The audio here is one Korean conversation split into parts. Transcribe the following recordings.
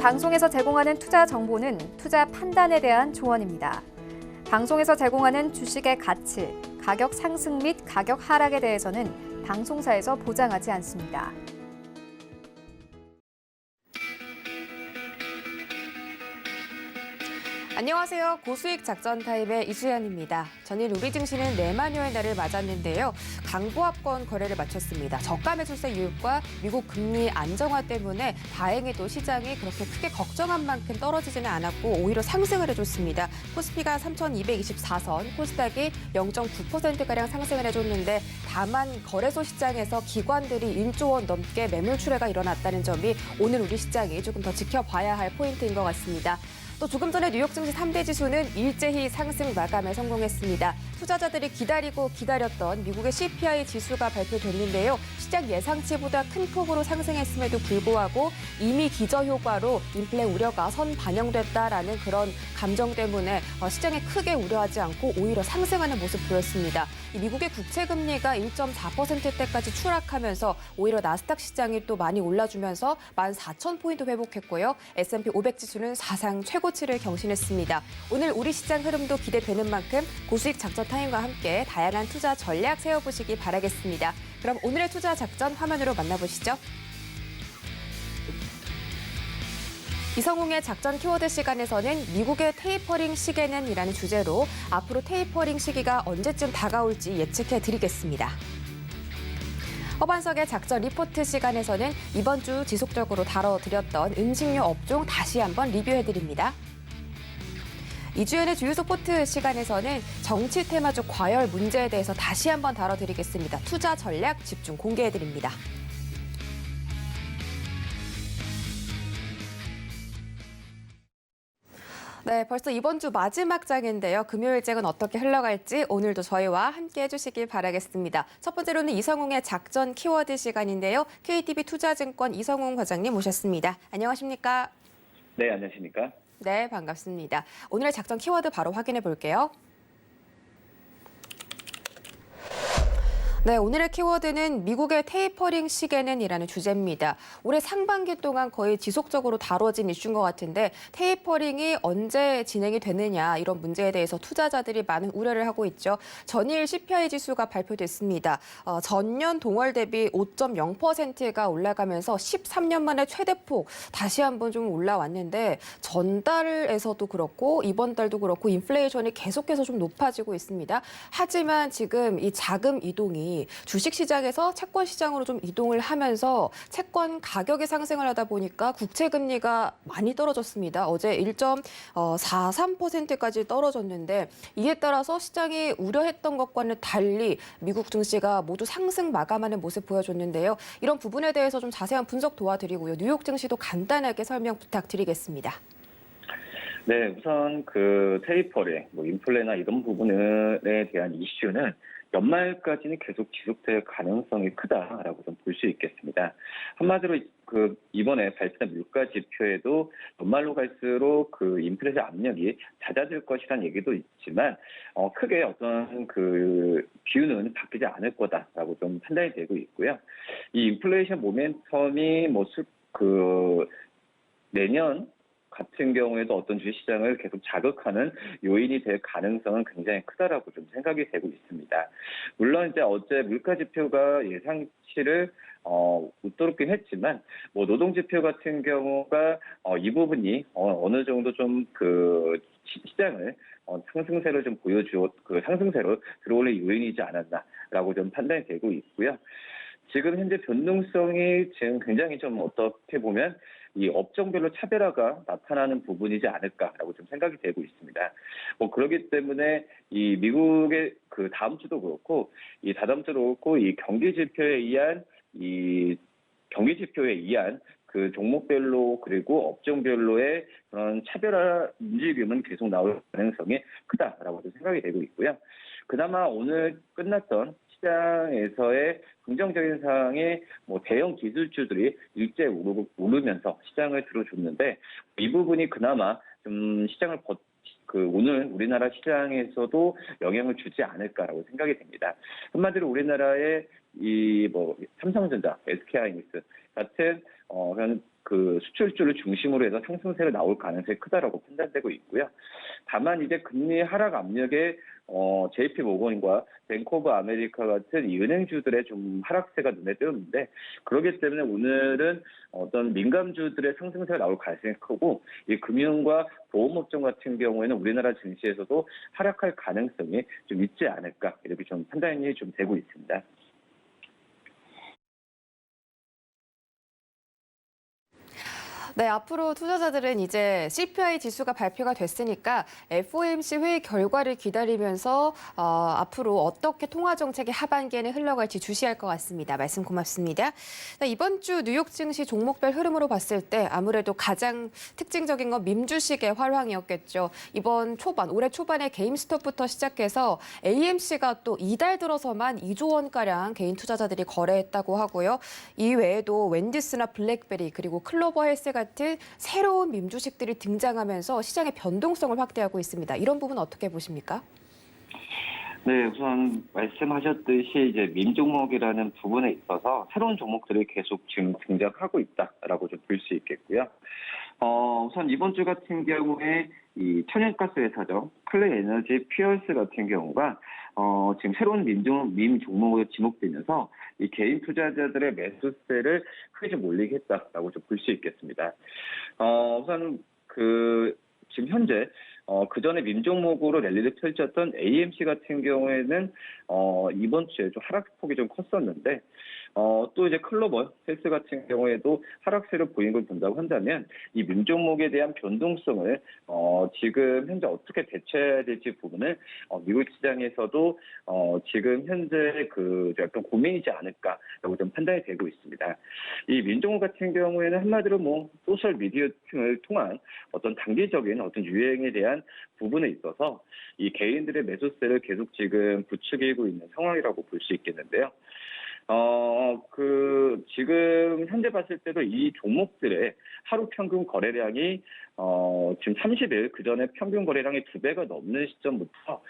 방송에서 제공하는 투자 정보는 투자 판단에 대한 조언입니다. 방송에서 제공하는 주식의 가치, 가격 상승 및 가격 하락에 대해서는 방송사에서 보장하지 않습니다. 안녕하세요. 고수익 작전 타임의 이수연입니다. 전일 우리 증시는 내만여의 날을 맞았는데요. 강보합권 거래를 마쳤습니다. 저가 매수세 유입과 미국 금리 안정화 때문에 다행히도 시장이 그렇게 크게 걱정한 만큼 떨어지지는 않았고 오히려 상승을 해줬습니다. 코스피가 3,224선, 코스닥이 0.9%가량 상승을 해줬는데 다만 거래소 시장에서 기관들이 1조 원 넘게 매물 출회가 일어났다는 점이 오늘 우리 시장이 조금 더 지켜봐야 할 포인트인 것 같습니다. 또 조금 전에 뉴욕 증시 3대 지수는 일제히 상승 마감에 성공했습니다. 투자자들이 기다렸던 미국의 CPI 지수가 발표됐는데요. 시장 예상치보다 큰 폭으로 상승했음에도 불구하고 이미 기저효과로 인플레 우려가 선반영됐다라는 그런 감정 때문에 시장에 크게 우려하지 않고 오히려 상승하는 모습 보였습니다. 미국의 국채금리가 1.4%대까지 추락하면서 오히려 나스닥 시장이 또 많이 올라주면서 14,000포인트 회복했고요. S&P 500 지수는 사상 최고치를 경신했습니다. 오늘 우리 시장 흐름도 기대되는 만큼 고수익 작전 타임과 함께 다양한 투자 전략 세워보시기 바라겠습니다. 그럼 오늘의 투자 작전 화면으로 만나보시죠. 이성웅의 작전 키워드 시간에서는 미국의 테이퍼링 시계는 이라는 주제로 앞으로 테이퍼링 시기가 언제쯤 다가올지 예측해 드리겠습니다. 허반석의 작전 리포트 시간에서는 이번 주 지속적으로 다뤄드렸던 음식료 업종 다시 한번 리뷰해드립니다. 이주연의 주요 스포트 시간에서는 정치 테마주 과열 문제에 대해서 다시 한번 다뤄드리겠습니다. 투자 전략 집중 공개해드립니다. 네, 벌써 이번 주 마지막 장인데요. 금요일장은 어떻게 흘러갈지 오늘도 저희와 함께 해주시길 바라겠습니다. 첫 번째로는 이성웅의 작전 키워드 시간인데요. KTB 투자증권 이성웅 과장님 모셨습니다. 안녕하십니까? 네, 안녕하십니까? 네, 반갑습니다. 오늘의 작전 키워드 바로 확인해 볼게요. 네, 오늘의 키워드는 미국의 테이퍼링 시계는 이라는 주제입니다. 올해 상반기 동안 거의 지속적으로 다뤄진 이슈인 것 같은데 테이퍼링이 언제 진행이 되느냐 이런 문제에 대해서 투자자들이 많은 우려를 하고 있죠. 전일 CPI 지수가 발표됐습니다. 전년 동월 대비 5.0%가 올라가면서 13년 만에 최대폭 다시 한번 좀 올라왔는데 전달에서도 그렇고 이번 달도 그렇고 인플레이션이 계속해서 좀 높아지고 있습니다. 하지만 지금 이 자금 이동이 주식시장에서 채권시장으로 좀 이동을 하면서 채권 가격이 상승을 하다 보니까 국채금리가 많이 떨어졌습니다. 어제 1.43%까지 떨어졌는데 이에 따라서 시장이 우려했던 것과는 달리 미국 증시가 모두 상승 마감하는 모습 보여줬는데요. 이런 부분에 대해서 좀 자세한 분석 도와드리고요. 뉴욕 증시도 간단하게 설명 부탁드리겠습니다. 네, 우선 그 테이퍼링, 인플레나 이런 부분에 대한 이슈는 연말까지는 계속 지속될 가능성이 크다라고 좀 볼 수 있겠습니다. 한마디로 이번에 발표된 물가 지표에도 연말로 갈수록 그 인플레이션 압력이 잦아들 것이라는 얘기도 있지만 크게 어떤 그 비율은 바뀌지 않을 거다라고 좀 판단이 되고 있고요. 이 인플레이션 모멘텀이 내년 같은 경우에도 어떤 주식시장을 계속 자극하는 요인이 될 가능성은 굉장히 크다라고 좀 생각이 되고 있습니다. 물론 이제 어제 물가 지표가 예상치를 웃도롭긴 했지만 노동지표 같은 경우가 이 부분이 어느 정도 좀 그 시장을 상승세로 좀 상승세로 들어올릴 요인이지 않았나라고 좀 판단이 되고 있고요. 지금 현재 변동성이 지금 굉장히 좀 어떻게 보면 이 업종별로 차별화가 나타나는 부분이지 않을까라고 좀 생각이 되고 있습니다. 그렇기 때문에 이 미국의 그 다음 주도 그렇고 이 다다음 주도 그렇고 이 경기 지표에 의한 그 종목별로 그리고 업종별로의 그런 차별화 움직임은 계속 나올 가능성이 크다라고 좀 생각이 되고 있고요. 그나마 오늘 끝났던 시장에서의 긍정적인 상황에 대형 기술주들이 일제 오르면서 시장을 들어줬는데 이 부분이 그나마 좀 시장을 오늘 우리나라 시장에서도 영향을 주지 않을까라고 생각이 됩니다. 한마디로 우리나라의 이 삼성전자, SK하이닉스 같은 그 수출주를 중심으로 해서 상승세가 나올 가능성이 크다라고 판단되고 있고요. 다만 이제 금리 하락 압력에 JP 모건과 뱅크 오브 아메리카 같은 이 은행주들의 좀 하락세가 눈에 띄었는데, 그렇기 때문에 오늘은 어떤 민감주들의 상승세가 나올 가능성이 크고, 이 금융과 보험업종 같은 경우에는 우리나라 증시에서도 하락할 가능성이 좀 있지 않을까, 이렇게 좀 판단이 좀 되고 있습니다. 네, 앞으로 투자자들은 이제 CPI 지수가 발표가 됐으니까 FOMC 회의 결과를 기다리면서 앞으로 어떻게 통화 정책의 하반기에는 흘러갈지 주시할 것 같습니다. 말씀 고맙습니다. 네, 이번 주 뉴욕 증시 종목별 흐름으로 봤을 때 아무래도 가장 특징적인 건 밈 주식의 활황이었겠죠. 올해 초반에 게임스톱부터 시작해서 AMC가 또 이달 들어서만 2조 원가량 개인 투자자들이 거래했다고 하고요. 이 외에도 웬디스나 블랙베리 그리고 클로버 헬스 같은 새로운 밈 주식들이 등장하면서 시장의 변동성을 확대하고 있습니다. 이런 부분 어떻게 보십니까? 네, 우선 말씀하셨듯이 이제 밈 종목이라는 부분에 있어서 새로운 종목들이 계속 지금 등장하고 있다라고 좀 볼 수 있겠고요. 우선 이번 주 같은 경우에 이 천연가스 회사죠, 클레이 에너지 피어스 같은 경우가 지금 새로운 밈 종목으로 지목되면서 이 개인 투자자들의 매수세를 크게 좀 올리게 했다라고 좀 볼 수 있겠습니다. 우선 지금 현재 그 전에 밈 종목으로 랠리를 펼쳤던 AMC 같은 경우에는 이번 주에 좀 하락폭이 좀 컸었는데, 또 이제 클로버 헬스 같은 경우에도 하락세를 보인 걸 본다고 한다면, 이 밈 종목에 대한 변동성을 지금 현재 어떻게 대처해야 될지 부분을 미국 시장에서도 지금 현재 약간 고민이지 않을까라고 좀 판단이 되고 있습니다. 이 밈 종목 같은 경우에는 한마디로 소셜 미디어를 통한 어떤 단기적인 어떤 유행에 대한 부분에 있어서 이 개인들의 매수세를 계속 지금 부추기고 있는 상황이라고 볼 수 있겠는데요. 지금 현재 봤을 때도 이 종목들의 하루 평균 거래량이 지금 30일 그 전에 평균 거래량이 2배가 넘는 시점부터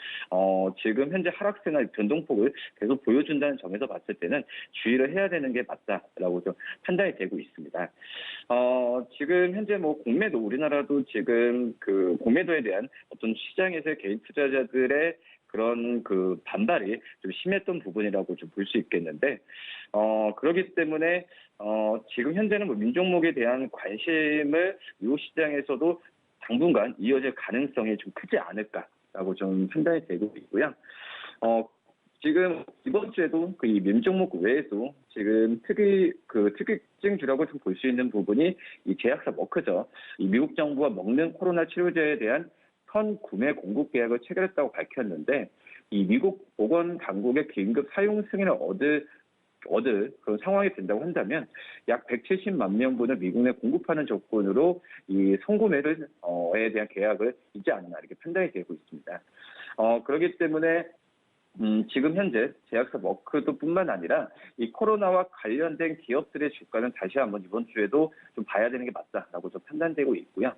지금 현재 하락세나 변동폭을 계속 보여준다는 점에서 봤을 때는 주의를 해야 되는 게 맞다라고 좀 판단이 되고 있습니다. 지금 현재 공매도, 우리나라도 지금 공매도에 대한 어떤 시장에서의 개인 투자자들의 그런 반발이 좀 심했던 부분이라고 좀 볼 수 있겠는데, 그렇기 때문에 지금 현재는 민 종목에 대한 관심을 미국 시장에서도 당분간 이어질 가능성이 좀 크지 않을까라고 좀 판단이 되고 있고요. 지금 이번 주에도 이 민 종목 외에도 지금 특징주라고 좀 볼 수 있는 부분이 이 제약사 머크죠. 이 미국 정부가 먹는 코로나 치료제에 대한 선구매 공급 계약을 체결했다고 밝혔는데, 이 미국 보건 당국의 긴급 사용 승인을 얻을 그런 상황이 된다고 한다면 약 170만 명분을 미국 내 공급하는 조건으로 이 선구매를 에 대한 계약을 잊지 않나, 이렇게 판단이 되고 있습니다. 그렇기 때문에 지금 현재 제약사 머크도 뿐만 아니라 이 코로나와 관련된 기업들의 주가는 다시 한번 이번 주에도 좀 봐야 되는 게 맞다라고 좀 판단되고 있고요.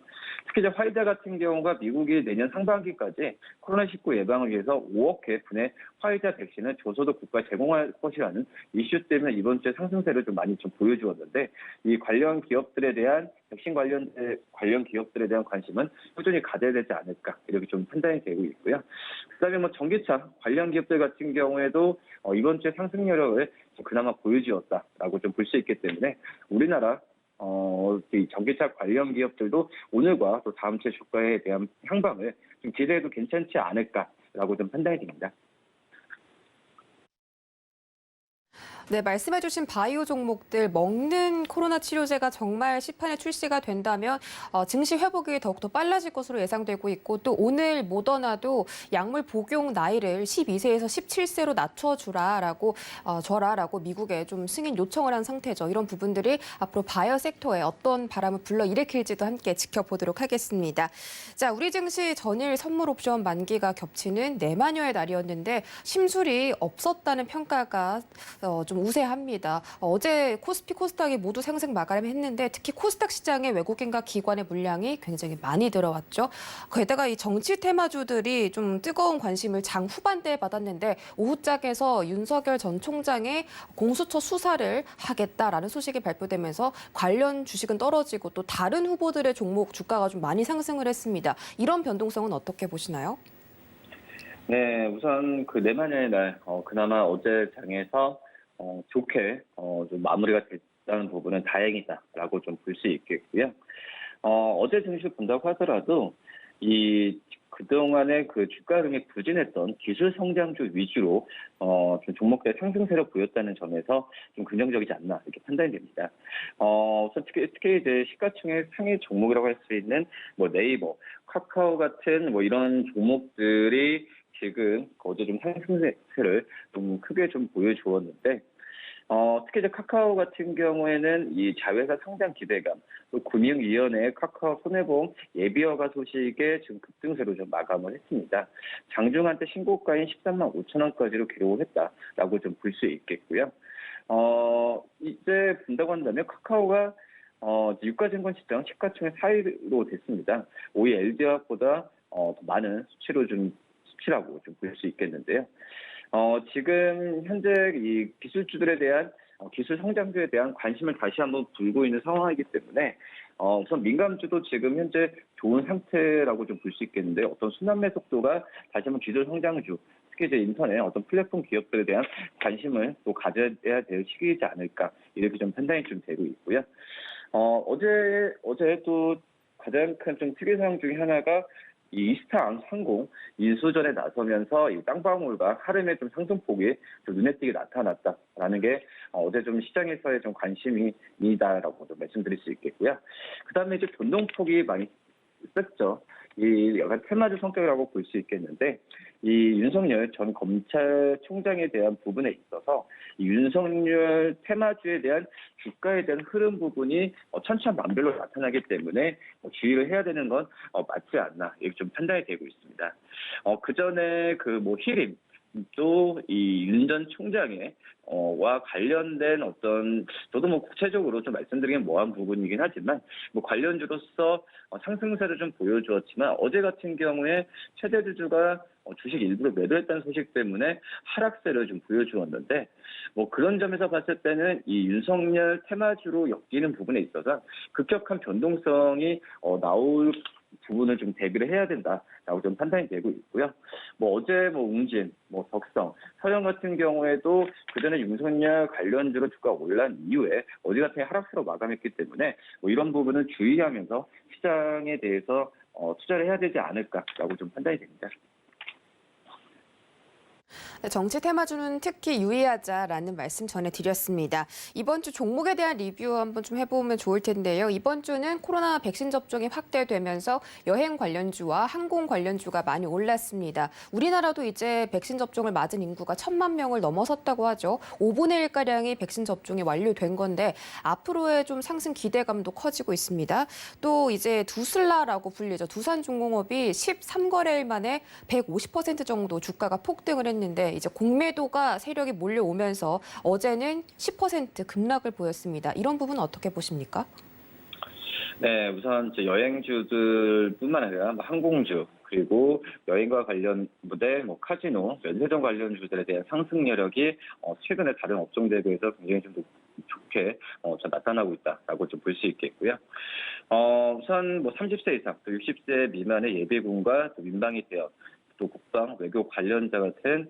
특히 이제 화이자 같은 경우가 미국이 내년 상반기까지 코로나19 예방을 위해서 5억 개분의 화이자 백신을 저소득 국가에 제공할 것이라는 이슈 때문에 이번 주에 상승세를 좀 많이 좀 보여주었는데, 이 관련 기업들에 대한 백신 관련 기업들에 대한 관심은 꾸준히 가져야 되지 않을까, 이렇게 좀 판단이 되고 있고요. 그다음에 전기차 관련 기업들 같은 경우에도 이번 주에 상승 여력을 그나마 보여주었다라고 좀 볼 수 있기 때문에 우리나라 이 전기차 관련 기업들도 오늘과 또 다음 주 주가에 대한 향방을 좀 기대해도 괜찮지 않을까라고 좀 판단이 됩니다. 네, 말씀해주신 바이오 종목들 먹는 코로나 치료제가 정말 시판에 출시가 된다면 증시 회복이 더욱더 빨라질 것으로 예상되고 있고, 또 오늘 모더나도 약물 복용 나이를 12세에서 17세로 낮춰주라라고 미국에 좀 승인 요청을 한 상태죠. 이런 부분들이 앞으로 바이오 섹터에 어떤 바람을 불러일으킬지도 함께 지켜보도록 하겠습니다. 자, 우리 증시 전일 선물 옵션 만기가 겹치는 내만여의 날이었는데 심술이 없었다는 평가가 좀 좀 우세합니다. 어제 코스피, 코스닥이 모두 상승 마감했는데 특히 코스닥 시장에 외국인과 기관의 물량이 굉장히 많이 들어왔죠. 게다가 이 정치 테마주들이 좀 뜨거운 관심을 장 후반대에 받았는데 오후장에서 윤석열 전 총장의 공수처 수사를 하겠다라는 소식이 발표되면서 관련 주식은 떨어지고 또 다른 후보들의 종목 주가가 좀 많이 상승을 했습니다. 이런 변동성은 어떻게 보시나요? 네, 우선 그 내만여의 날, 그나마 어제 장에서 좋게 좀 마무리가 됐다는 부분은 다행이다라고 좀 볼 수 있겠고요. 어제 증시 본다고 하더라도 이 그동안에 그 주가 흐름이 부진했던 기술 성장주 위주로 좀 종목들의 상승세를 보였다는 점에서 좀 긍정적이지 않나 이렇게 판단이 됩니다. 우선 특히 이제 시가총액 상위 종목이라고 할 수 있는 뭐 네이버, 카카오 같은 뭐 이런 종목들이 지금 어제 좀 상승세를 좀 크게 좀 보여주었는데, 특히 이제 카카오 같은 경우에는 이 자회사 상장 기대감, 또 금융위원회 카카오 손해보험 예비허가 소식에 지금 급등세로 좀 마감을 했습니다. 장중 한때 신고가인 13만 5천 원까지로 기록을 했다라고 좀 볼 수 있겠고요. 이제 본다고 한다면 카카오가 유가증권 시장 시가총액 4위로 됐습니다. 5위 LG화학보다 더 많은 수치라고 좀 볼 수 있겠는데요. 지금 현재 이 기술주들에 대한 기술 성장주에 대한 관심을 다시 한번 불고 있는 상황이기 때문에 우선 민감주도 지금 현재 좋은 상태라고 좀 볼 수 있겠는데, 어떤 순환매 속도가 다시 한번 기술 성장주, 특히 이제 인터넷 어떤 플랫폼 기업들에 대한 관심을 또 가져야 될 시기이지 않을까 이렇게 좀 판단이 좀 되고 있고요. 어제 또 가장 큰 좀 특이 사항 중에 하나가 이 이스타 항공 인수전에 나서면서 이 쌍방울과 하름의 좀 상승폭이 좀 눈에 띄게 나타났다라는 게 어제 좀 시장에서의 좀 관심이다라고 좀 말씀드릴 수 있겠고요. 그다음에 이제 변동폭이 많이 셌죠. 이 약간 테마주 성격이라고 볼 수 있겠는데, 이 윤석열 전 검찰총장에 대한 부분에 있어서 이 윤석열 테마주에 대한 주가에 대한 흐름 부분이 천차만별로 나타나기 때문에 주의를 해야 되는 건 맞지 않나 이렇게 좀 판단이 되고 있습니다. 그 전에 그 뭐 히림 또 이 윤 전 총장의 와 관련된 어떤, 저도 뭐 구체적으로 좀 말씀드리긴 뭐한 부분이긴 하지만 뭐 관련주로서 상승세를 좀 보여주었지만, 어제 같은 경우에 최대 주주가 주식 일부를 매도했다는 소식 때문에 하락세를 좀 보여주었는데, 뭐 그런 점에서 봤을 때는 이 윤석열 테마주로 엮이는 부분에 있어서 급격한 변동성이 나올 부분을 좀 대비를 해야 된다라고 좀 판단이 되고 있고요. 뭐 어제 뭐 웅진, 뭐 덕성, 서영 같은 경우에도 그전에 윤석열 관련주로 주가가 올란 이후에 어제 같은 하락세로 마감했기 때문에 뭐 이런 부분은 주의하면서 시장에 대해서 투자를 해야 되지 않을까라고 좀 판단이 됩니다. 정치 테마주는 특히 유의하자라는 말씀 전해드렸습니다. 이번 주 종목에 대한 리뷰 한번 좀 해보면 좋을 텐데요. 이번 주는 코로나 백신 접종이 확대되면서 여행 관련주와 항공 관련주가 많이 올랐습니다. 우리나라도 이제 백신 접종을 맞은 인구가 1,000만 명을 넘어섰다고 하죠. 5분의 1가량이 백신 접종이 완료된 건데 앞으로의 좀 상승 기대감도 커지고 있습니다. 또 이제 두슬라라고 불리죠. 두산중공업이 13거래일 만에 150% 정도 주가가 폭등을 했는데 이제 공매도가 세력이 몰려오면서 어제는 10% 급락을 보였습니다. 이런 부분은 어떻게 보십니까? 네, 우선 이제 여행주들뿐만 아니라 뭐 항공주, 그리고 여행과 관련 부대, 뭐 카지노, 면세점 관련주들에 대한 상승 여력이 최근에 다른 업종들에 비해서 굉장히 좀 좋게 좀 나타나고 있다라고 좀 볼 수 있겠고요. 우선 뭐 30세 이상, 또 60세 미만의 예비군과 또 민방위 대역, 또 국방, 외교 관련자 같은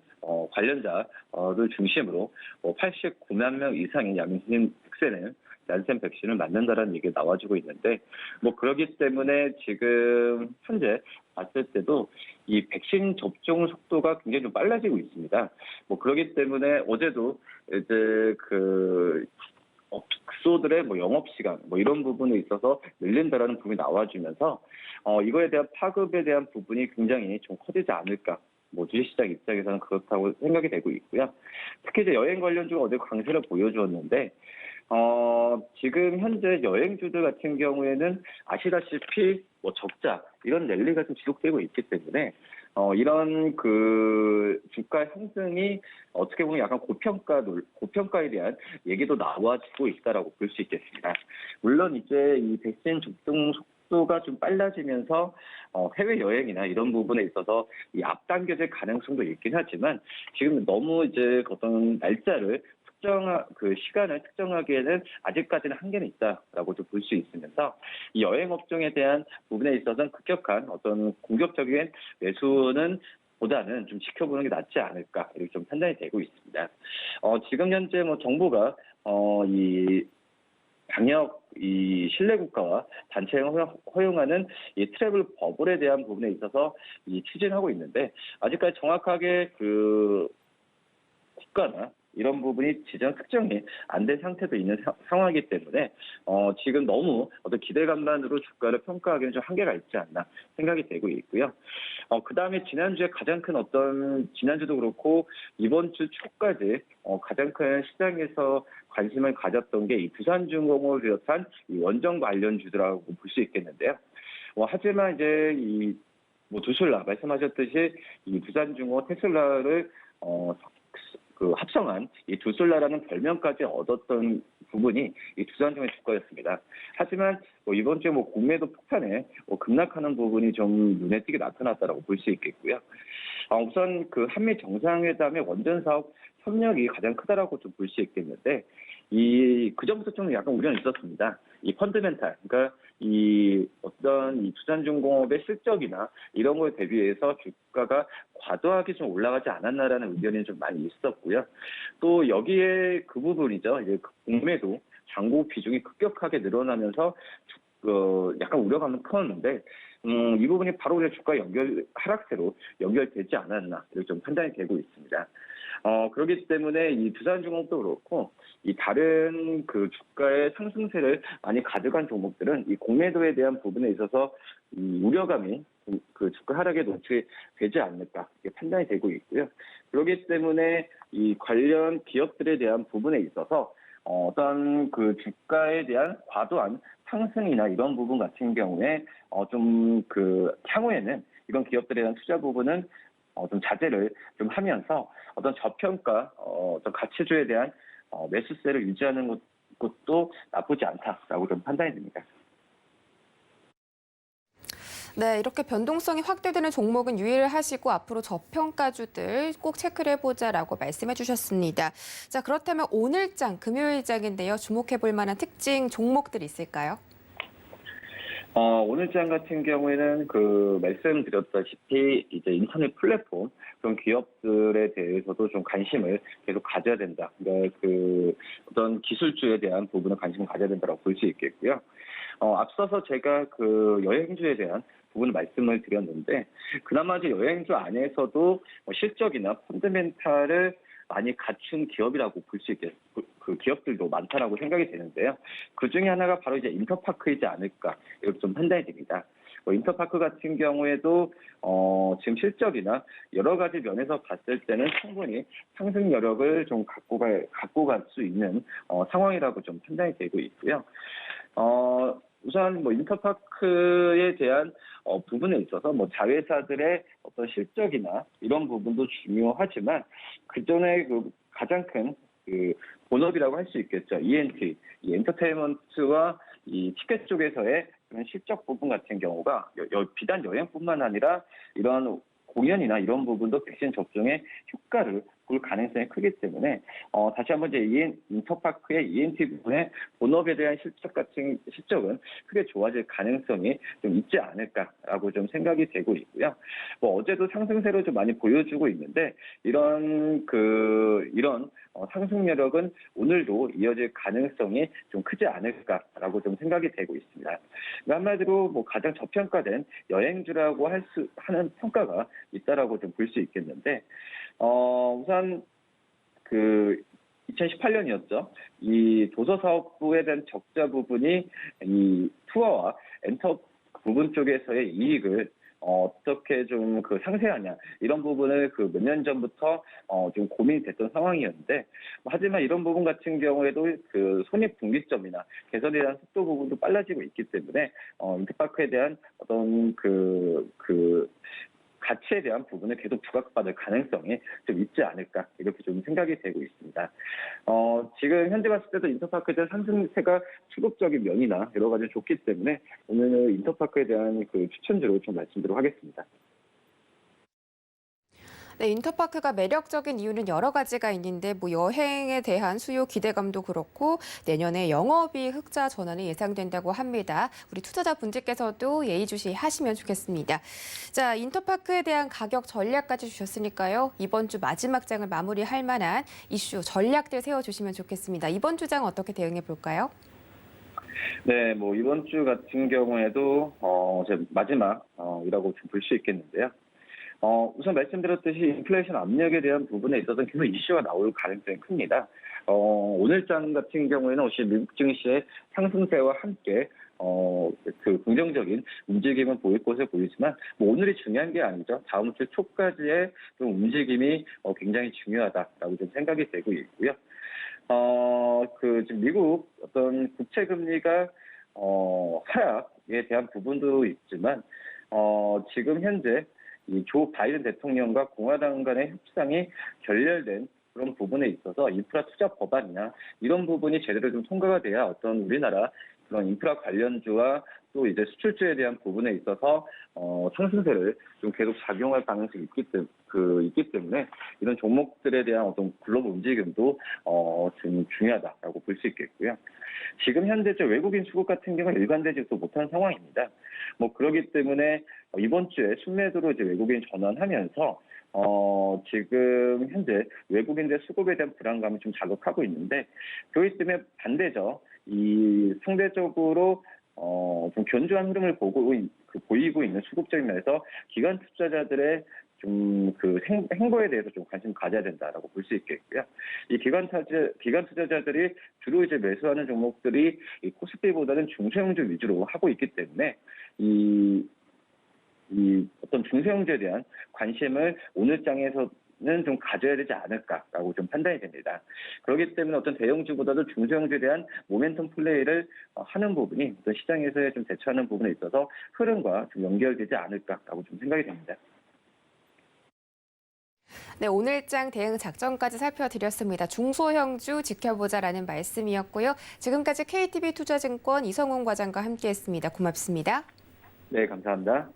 관련자를 중심으로 89만 명 이상의 양심 백세는 얀센 백신을 맞는다라는 얘기가 나와주고 있는데, 뭐 그렇기 때문에 지금 현재 봤을 때도 이 백신 접종 속도가 굉장히 좀 빨라지고 있습니다. 뭐 그렇기 때문에 어제도 이제 극소들의 뭐 영업 시간 뭐 이런 부분에 있어서 늘린다라는 부분이 나와주면서 이거에 대한 파급에 대한 부분이 굉장히 좀 커지지 않을까. 뭐 주식시장 입장에서는 그렇다고 생각이 되고 있고요. 특히 이제 여행 관련주가 어제 강세를 보여주었는데, 지금 현재 여행주들 같은 경우에는 아시다시피 뭐 적자 이런 랠리가 좀 지속되고 있기 때문에 이런 그 주가 상승이 어떻게 보면 약간 고평가에 대한 얘기도 나와주고 있다라고 볼 수 있겠습니다. 물론 이제 이 백신 접종 속도가 좀 빨라지면서 해외 여행이나 이런 부분에 있어서 이 앞당겨질 가능성도 있긴 하지만 지금 너무 이제 어떤 날짜를 그 시간을 특정하기에는 아직까지는 한계는 있다라고 좀 볼 수 있으면서 이 여행 업종에 대한 부분에 있어서는 급격한 어떤 공격적인 매수는 보다는 좀 지켜보는 게 낫지 않을까 이렇게 좀 판단이 되고 있습니다. 지금 현재 뭐 정부가 이 방역 이 신뢰 국가와 단체 허용하는 이 트래블 버블에 대한 부분에 있어서 추진하고 있는데 아직까지 정확하게 그 국가나 이런 부분이 지정 특정이 안 된 상태도 있는 상황이기 때문에 지금 너무 어떤 기대감만으로 주가를 평가하기는 좀 한계가 있지 않나 생각이 되고 있고요. 그 다음에 지난주에 가장 큰 지난주도 그렇고 이번 주 초까지 가장 큰 시장에서 관심을 가졌던 게 이 두산중공업을 비롯한 이 원전 관련주들이라고 볼 수 있겠는데요. 하지만 이제 두술라 말씀하셨듯이 이 두산중공업 테슬라를 합성한 이 두술라라는 별명까지 얻었던 부분이 이 두산중의 주가였습니다. 하지만 이번 주에 공매도 폭탄에 급락하는 부분이 좀 눈에 띄게 나타났다라고 볼 수 있겠고요. 우선 그 한미 정상회담의 원전 사업 협력이 가장 크다라고 좀 볼 수 있겠는데 그 전부터 좀 약간 우려는 있었습니다. 이 펀드멘탈, 그러니까 이 두산중공업의 실적이나 이런 거에 대비해서 주가가 과도하게 좀 올라가지 않았나라는 의견이 좀 많이 있었고요. 또 여기에 그 부분이죠. 이제 공매도 잔고 비중이 급격하게 늘어나면서 약간 우려감은 컸는데 이 부분이 바로 그냥 주가 하락세로 연결되지 않았나 이렇게 좀 판단이 되고 있습니다. 그렇기 때문에 이 두산중공업도 그렇고 이 다른 그 주가의 상승세를 많이 가져간 종목들은 이 공매도에 대한 부분에 있어서 이 우려감이 그 주가 하락에 노출되지 않을까 이렇게 판단이 되고 있고요. 그렇기 때문에 이 관련 기업들에 대한 부분에 있어서 어떤 그 주가에 대한 과도한 상승이나 이런 부분 같은 경우에 좀 향후에는 이런 기업들에 대한 투자 부분은 좀 자제를 좀 하면서 어떤 저평가 어떤 가치주에 대한 매수세를 유지하는 것도 나쁘지 않다라고 좀 판단이 됩니다. 네, 이렇게 변동성이 확대되는 종목은 유의를 하시고 앞으로 저평가주들 꼭 체크를 해보자라고 말씀해 주셨습니다. 자, 그렇다면 오늘장, 금요일장인데요. 주목해 볼 만한 특징 종목들이 있을까요? 오늘장 같은 경우에는 말씀드렸다시피 이제 인터넷 플랫폼 그런 기업들에 대해서도 좀 관심을 계속 가져야 된다. 그러니까 어떤 기술주에 대한 부분을 관심을 가져야 된다고 볼 수 있겠고요. 앞서서 제가 여행주에 대한 부분을 말씀을 드렸는데 그나마 이제 여행주 안에서도 실적이나 펀드멘탈을 많이 갖춘 기업이라고 볼 수 있겠, 그 기업들도 많다라고 생각이 되는데요. 그 중에 하나가 바로 이제 인터파크이지 않을까 이렇게 좀 판단이 됩니다. 인터파크 같은 경우에도 지금 실적이나 여러 가지 면에서 봤을 때는 충분히 상승 여력을 좀 갖고 갈 수 있는 상황이라고 좀 판단이 되고 있고요. 우선 인터파크에 대한 부분에 있어서 자회사들의 어떤 실적이나 이런 부분도 중요하지만 그전에 가장 큰 본업이라고 할 수 있겠죠. ENT, 이 엔터테인먼트와 이 티켓 쪽에서의 그런 실적 부분 같은 경우가 비단 여행뿐만 아니라 이런 공연이나 이런 부분도 백신 접종의 효과를 볼 가능성이 크기 때문에 다시 한번 이제 인터파크의 ENT 부분의 본업에 대한 실적은 크게 좋아질 가능성이 좀 있지 않을까라고 좀 생각이 되고 있고요. 어제도 상승세를 좀 많이 보여주고 있는데 이런 상승 여력은 오늘도 이어질 가능성이 좀 크지 않을까라고 좀 생각이 되고 있습니다. 한마디로 가장 저평가된 여행주라고 하는 평가가 있다라고 좀 볼 수 있겠는데 우선 2018년이었죠. 이 도서사업부에 대한 적자 부분이 이 투어와 엔터 부분 쪽에서의 이익을 어떻게 좀 상세하냐 이런 부분을 몇 년 전부터 좀 고민이 됐던 상황이었는데 하지만 이런 부분 같은 경우에도 손익분기점이나 개선에 대한 속도 부분도 빨라지고 있기 때문에 인터파크에 대한 어떤 가치에 대한 부분을 계속 부각받을 가능성이 좀 있지 않을까 이렇게 좀 생각이 되고 있습니다. 지금 현재 봤을 때도 인터파크에 대한 상승세가 수급적인 면이나 여러 가지 좋기 때문에 오늘 인터파크에 대한 그 추천주로 좀 말씀드리도록 하겠습니다. 네, 인터파크가 매력적인 이유는 여러 가지가 있는데 여행에 대한 수요 기대감도 그렇고 내년에 영업이익 흑자 전환이 예상된다고 합니다. 우리 투자자분들께서도 예의주시하시면 좋겠습니다. 자, 인터파크에 대한 가격 전략까지 주셨으니까요. 이번 주 마지막 장을 마무리할 만한 이슈 전략들 세워주시면 좋겠습니다. 이번 주 장 어떻게 대응해 볼까요? 네, 이번 주 같은 경우에도 마지막이라고 좀 볼 수 있겠는데요. 우선 말씀드렸듯이 인플레이션 압력에 대한 부분에 있어서 계속 이슈가 나올 가능성이 큽니다. 오늘 장 같은 경우에는 혹시 미국 증시의 상승세와 함께 그 긍정적인 움직임은 보일 것으로 보이지만 오늘이 중요한 게 아니죠. 다음 주 초까지의 좀 움직임이 굉장히 중요하다라고 좀 생각이 되고 있고요. 지금 미국 어떤 국채 금리가 하락에 대한 부분도 있지만 지금 현재 이 조 바이든 대통령과 공화당 간의 협상이 결렬된 그런 부분에 있어서 인프라 투자 법안이나 이런 부분이 제대로 좀 통과가 돼야 어떤 우리나라 그런 인프라 관련주와 또 이제 수출주에 대한 부분에 있어서 상승세를 좀 계속 작용할 가능성이 있기 때문에 이런 종목들에 대한 어떤 글로벌 움직임도 좀 중요하다라고 볼 수 있겠고요. 지금 현재 외국인 수급 같은 경우는 일관되지도 못한 상황입니다. 그러기 때문에 이번 주에 순매도로 이제 외국인 전환하면서 지금 현재 외국인들 수급에 대한 불안감을 좀 자극하고 있는데 그렇기 때문에 반대죠. 이 상대적으로 좀 견조한 흐름을 보이고 있는 수급적인 면에서 기관 투자자들의 좀 그 행보에 대해서 좀 관심 가져야 된다라고 볼 수 있겠고요. 이 기관 투자자들이 주로 이제 매수하는 종목들이 이 코스피보다는 중소형주 위주로 하고 있기 때문에 이 어떤 중소형주에 대한 관심을 오늘 장에서는 좀 가져야 되지 않을까라고 좀 판단이 됩니다. 그렇기 때문에 어떤 대형주보다도 중소형주에 대한 모멘텀 플레이를 하는 부분이 어떤 시장에서의 좀 대처하는 부분에 있어서 흐름과 좀 연결되지 않을까라고 좀 생각이 됩니다. 네, 오늘장 대응 작전까지 살펴드렸습니다. 중소형주 지켜보자라는 말씀이었고요. 지금까지 KTB 투자증권 이성훈 과장과 함께했습니다. 고맙습니다. 네, 감사합니다.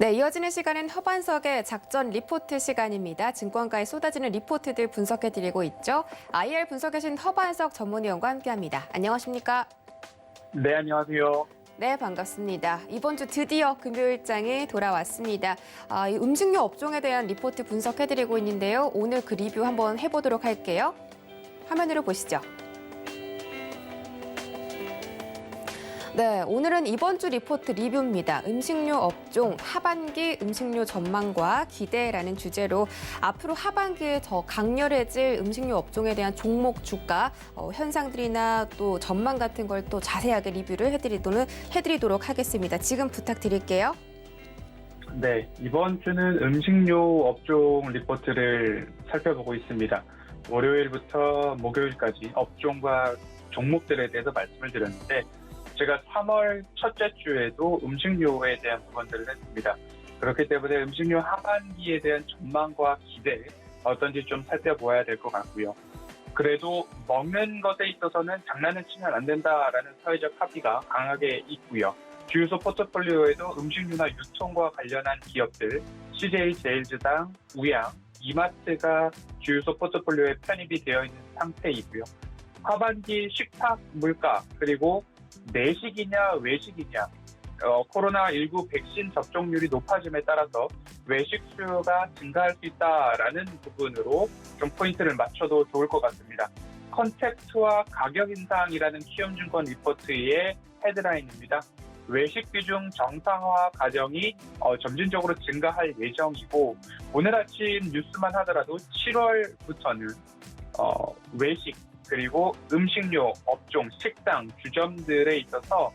네, 이어지는 시간은 허반석의 작전 리포트 시간입니다. 증권가에 쏟아지는 리포트들 분석해드리고 있죠. IR 분석하신 허반석 전문위원과 함께합니다. 안녕하십니까? 네, 안녕하세요. 네, 반갑습니다. 이번 주 드디어 금요일장이 돌아왔습니다. 이 음식료 업종에 대한 리포트 분석해드리고 있는데요. 오늘 그 리뷰 한번 해보도록 할게요. 화면으로 보시죠. 네, 오늘은 이번 주 리포트 리뷰입니다. 음식료 업종 하반기 음식료 전망과 기대라는 주제로 앞으로 하반기에 더 강렬해질 음식료 업종에 대한 종목 주가 현상들이나 또 전망 같은 걸 또 자세하게 리뷰를 해드리도록 하겠습니다. 지금 부탁드릴게요. 네, 이번 주는 음식료 업종 리포트를 살펴보고 있습니다. 월요일부터 목요일까지 업종과 종목들에 대해서 말씀을 드렸는데 제가 3월 첫째 주에도 음식료에 대한 부분들을 했습니다. 그렇기 때문에 음식료 하반기에 대한 전망과 기대 어떤지 좀 살펴보아야 될 것 같고요. 그래도 먹는 것에 있어서는 장난은 치면 안 된다라는 사회적 합의가 강하게 있고요. 주유소 포트폴리오에도 음식료나 유통과 관련한 기업들, CJ 제일즈당, 우양, 이마트가 주유소 포트폴리오에 편입이 되어 있는 상태이고요. 하반기 식탁 물가 그리고 내식이냐 외식이냐 코로나19 백신 접종률이 높아짐에 따라서 외식 수요가 증가할 수 있다라는 부분으로 좀 포인트를 맞춰도 좋을 것 같습니다. 컨택트와 가격 인상이라는 키움증권 리포트의 헤드라인입니다. 외식 비중 정상화 과정이 점진적으로 증가할 예정이고 오늘 아침 뉴스만 하더라도 7월부터는 외식 그리고 음식료 업종, 식당, 주점들에 있어서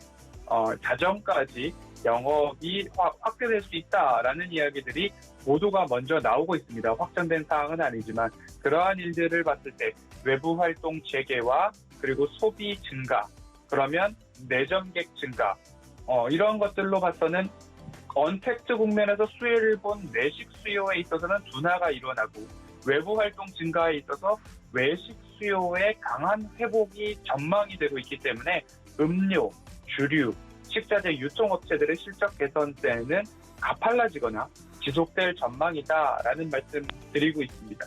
자정까지 영업이 확대될 수 있다라는 이야기들이 모두가 먼저 나오고 있습니다. 확정된 사항은 아니지만 그러한 일들을 봤을 때 외부 활동 재개와 그리고 소비 증가, 그러면 내점객 증가, 이런 것들로 봐서는 언택트 국면에서 수혜를 본 내식 수요에 있어서는 둔화가 일어나고 외부 활동 증가에 있어서 외식 수요의 강한 회복이 전망이 되고 있기 때문에 음료, 주류, 식자재 유통업체들의 실적 개선세는 가팔라지거나 지속될 전망이다라는 말씀 드리고 있습니다.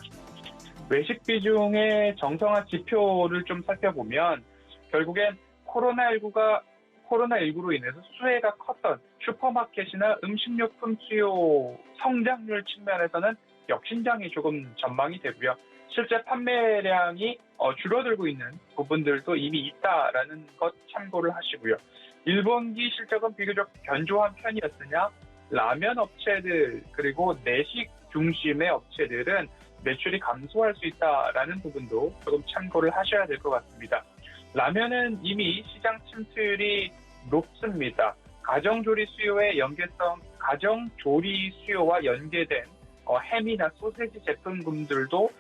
외식 비중의 정성화 지표를 좀 살펴보면 결국엔 코로나19로 인해서 수혜가 컸던 슈퍼마켓이나 음식료품 수요 성장률 측면에서는 역신장이 조금 전망이 되고요. 실제 판매량이 줄어들고 있는 부분들도 이미 있다라는 것 참고를 하시고요. 1분기 실적은 비교적 견조한 편이었으냐, 라면 업체들 그리고 내식 중심의 업체들은 매출이 감소할 수 있다라는 부분도 조금 참고를 하셔야 될 것 같습니다. 라면은 이미 시장 침투율이 높습니다. 가정조리 수요의 연계성, 가정조리 수요와 연계된 햄이나 소세지 제품군들도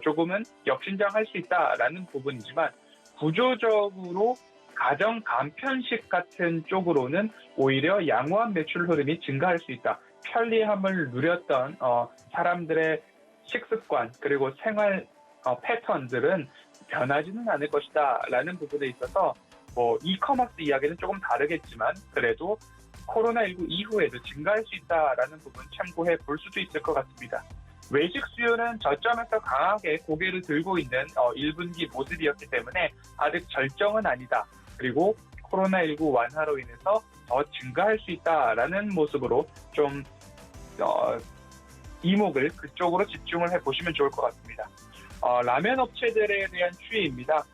조금은 역신장할 수 있다라는 부분이지만 구조적으로 가정 간편식 같은 쪽으로는 오히려 양호한 매출 흐름이 증가할 수 있다. 편리함을 누렸던 사람들의 식습관 그리고 생활 패턴들은 변하지는 않을 것이다 라는 부분에 있어서 이커머스 이야기는 조금 다르겠지만 그래도 코로나19 이후에도 증가할 수 있다라는 부분 참고해 볼 수도 있을 것 같습니다. 외식 수요는 저점에서 강하게 고개를 들고 있는 1분기 모습이었기 때문에 아직 절정은 아니다. 그리고 코로나19 완화로 인해서 더 증가할 수 있다라는 모습으로 좀 이목을 그쪽으로 집중을 해보시면 좋을 것 같습니다. 라면 업체들에 대한 추이입니다.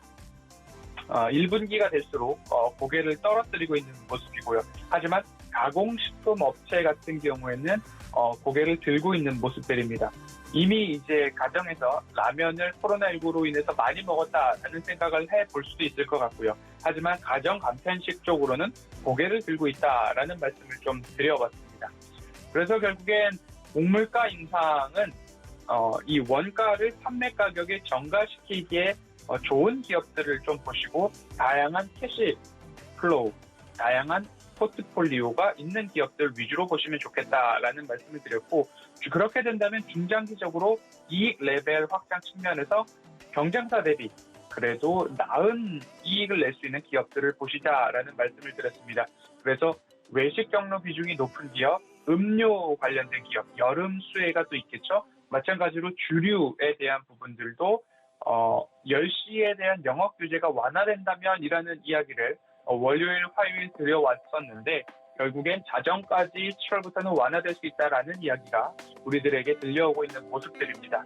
1분기가 될수록 고개를 떨어뜨리고 있는 모습이고요. 하지만 가공식품 업체 같은 경우에는 고개를 들고 있는 모습들입니다. 이미 이제 가정에서 라면을 코로나19로 인해서 많이 먹었다라는 생각을 해볼 수도 있을 것 같고요. 하지만 가정 간편식 쪽으로는 고개를 들고 있다라는 말씀을 좀 드려봤습니다. 그래서 결국엔 곡물가 인상은 이 원가를 판매 가격에 전가시키기에 좋은 기업들을 좀 보시고 다양한 캐시 플로우, 다양한 포트폴리오가 있는 기업들 위주로 보시면 좋겠다라는 말씀을 드렸고 그렇게 된다면 중장기적으로 이익 레벨 확장 측면에서 경쟁사 대비 그래도 나은 이익을 낼 수 있는 기업들을 보시자라는 말씀을 드렸습니다. 그래서 외식 경로 비중이 높은 기업, 음료 관련된 기업, 여름 수혜가 또 있겠죠. 마찬가지로 주류에 대한 부분들도 10시에 대한 영업 규제가 완화된다면 이라는 이야기를 월요일, 화요일 드려왔었는데 결국엔 자정까지 7월부터는 완화될 수 있다라는 이야기가 우리들에게 들려오고 있는 모습들입니다.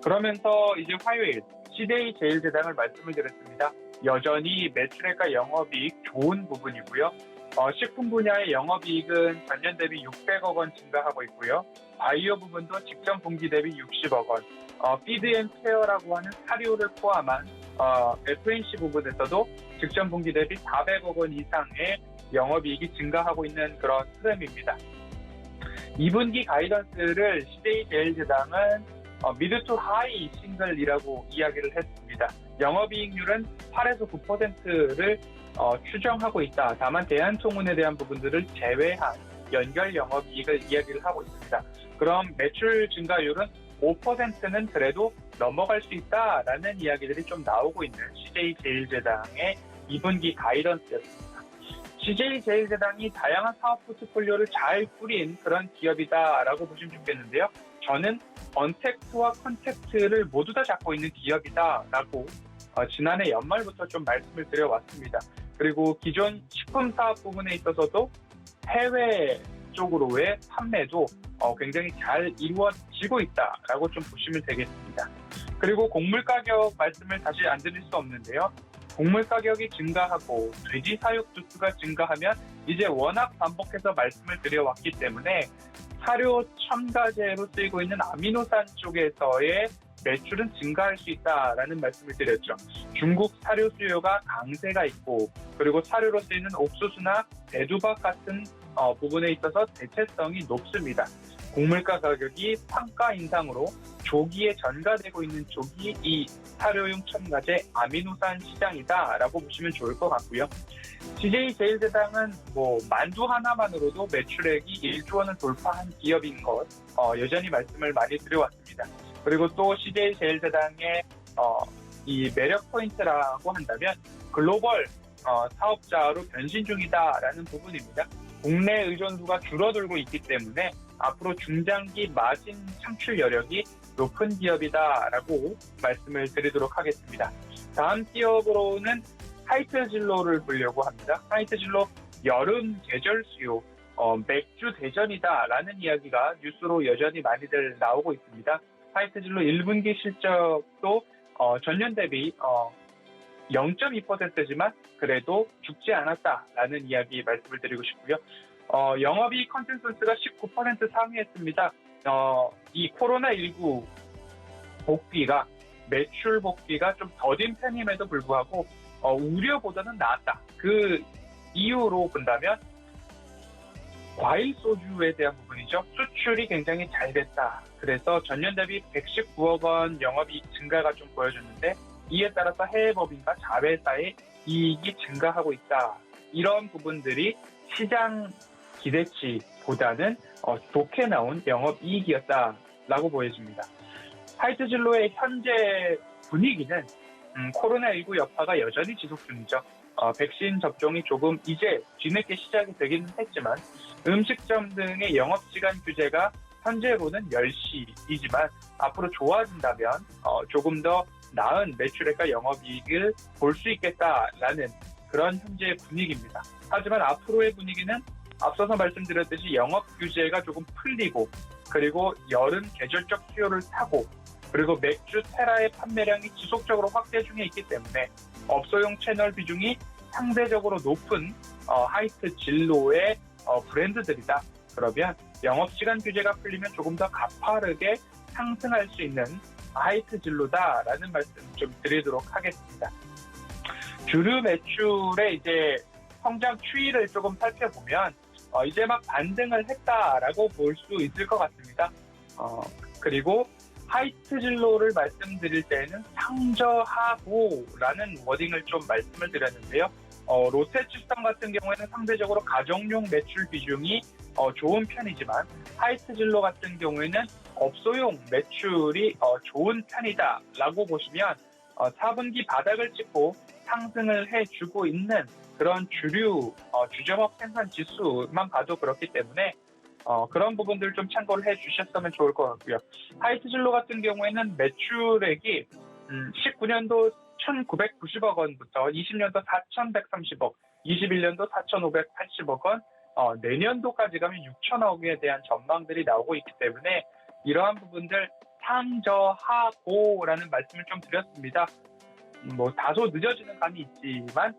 그러면서 이제 화요일 CJ 제일제당을 말씀을 드렸습니다. 여전히 매출액과 영업이익 좋은 부분이고요. 식품 분야의 영업이익은 전년 대비 600억 원 증가하고 있고요. 바이오 부분도 직전 분기 대비 60억 원. 피드앤케어라고 하는 사료를 포함한 F&C 부분에서도 직전 분기 대비 400억 원 이상의 영업이익이 증가하고 있는 그런 흐름입니다. 2분기 가이던스를 CJ제일제당은 미드 투 하이 싱글이라고 이야기를 했습니다. 영업이익률은 8에서 9%를 추정하고 있다. 다만 대한통운에 대한 부분들을 제외한 연결 영업이익을 이야기를 하고 있습니다. 그럼 매출 증가율은 5%는 그래도 넘어갈 수 있다라는 이야기들이 좀 나오고 있는 CJ제일제당의 2분기 가이던스였습니다. CJ제일제당이 다양한 사업 포트폴리오를 잘 꾸린 그런 기업이다라고 보시면 좋겠는데요. 저는 언택트와 컨택트를 모두 다 잡고 있는 기업이다라고 지난해 연말부터 좀 말씀을 드려왔습니다. 그리고 기존 식품 사업 부분에 있어서도 해외 쪽으로의 판매도 굉장히 잘 이루어지고 있다라고 좀 보시면 되겠습니다. 그리고 곡물 가격 말씀을 다시 안 드릴 수 없는데요. 곡물 가격이 증가하고 돼지 사육 주수가 증가하면 이제 워낙 반복해서 말씀을 드려왔기 때문에 사료 첨가제로 쓰이고 있는 아미노산 쪽에서의 매출은 증가할 수 있다라는 말씀을 드렸죠. 중국 사료 수요가 강세가 있고 그리고 사료로 쓰이는 옥수수나 대두박 같은 부분에 있어서 대체성이 높습니다. 곡물가 가격이 판가 인상으로 조기에 전가되고 있는 쪽이 이 사료용 첨가제 아미노산 시장이다라고 보시면 좋을 것 같고요. CJ제일제당은 만두 하나만으로도 매출액이 1조 원을 돌파한 기업인 것 여전히 말씀을 많이 드려왔습니다. 그리고 또 CJ제일제당의 이 매력 포인트라고 한다면 글로벌 사업자로 변신 중이다라는 부분입니다. 국내 의존도가 줄어들고 있기 때문에 앞으로 중장기 마진 창출 여력이 높은 기업이다라고 말씀을 드리도록 하겠습니다. 다음 기업으로는 하이트진로를 보려고 합니다. 하이트진로 여름 계절 수요, 맥주 대전이다라는 이야기가 뉴스로 여전히 많이들 나오고 있습니다. 하이트진로 1분기 실적도 전년 대비 0.2%지만 그래도 죽지 않았다라는 이야기 말씀을 드리고 싶고요. 영업이익 컨센서스가 19% 상회했습니다. 이 코로나19 복귀가 매출 복귀가 좀 더딘 편임에도 불구하고 우려보다는 나았다. 그 이유로 본다면 과일 소주에 대한 부분이죠. 수출이 굉장히 잘 됐다. 그래서 전년 대비 119억 원 영업이익 증가가 좀 보여졌는데 이에 따라서 해외 법인과 자회사의 이익이 증가하고 있다. 이런 부분들이 시장 기대치보다는 좋게 나온 영업이익이었다라고 보여집니다. 하이트진로의 현재 분위기는 코로나19 여파가 여전히 지속 중이죠. 백신 접종이 조금 이제 뒤늦게 시작이 되기는 했지만 음식점 등의 영업시간 규제가 현재로는 10시이지만 앞으로 좋아진다면 조금 더 나은 매출액과 영업이익을 볼 수 있겠다라는 그런 현재의 분위기입니다. 하지만 앞으로의 분위기는 앞서서 말씀드렸듯이 영업 규제가 조금 풀리고 그리고 여름 계절적 수요를 타고 그리고 맥주 테라의 판매량이 지속적으로 확대 중에 있기 때문에 업소용 채널 비중이 상대적으로 높은 하이트 진로의 브랜드들이다. 그러면 영업시간 규제가 풀리면 조금 더 가파르게 상승할 수 있는 하이트 진로다라는 말씀 좀 드리도록 하겠습니다. 주류 매출의 이제 성장 추이를 조금 살펴보면 이제 막 반등을 했다라고 볼 수 있을 것 같습니다. 그리고 하이트 진로를 말씀드릴 때는 상저하고라는 워딩을 좀 말씀을 드렸는데요. 롯데칠성 같은 경우에는 상대적으로 가정용 매출 비중이 좋은 편이지만 하이트 진로 같은 경우에는 업소용 매출이 좋은 편이다라고 보시면 4분기 바닥을 찍고 상승을 해주고 있는 그런 주류 주점업 생산 지수만 봐도 그렇기 때문에 그런 부분들 좀 참고를 해주셨으면 좋을 것 같고요. 하이트진로 같은 경우에는 매출액이 19년도 1,990억 원부터 20년도 4,130억, 21년도 4,580억 원, 내년도까지 가면 6천억에 대한 전망들이 나오고 있기 때문에 이러한 부분들 상저하고라는 말씀을 좀 드렸습니다. 다소 늦어지는 감이 있지만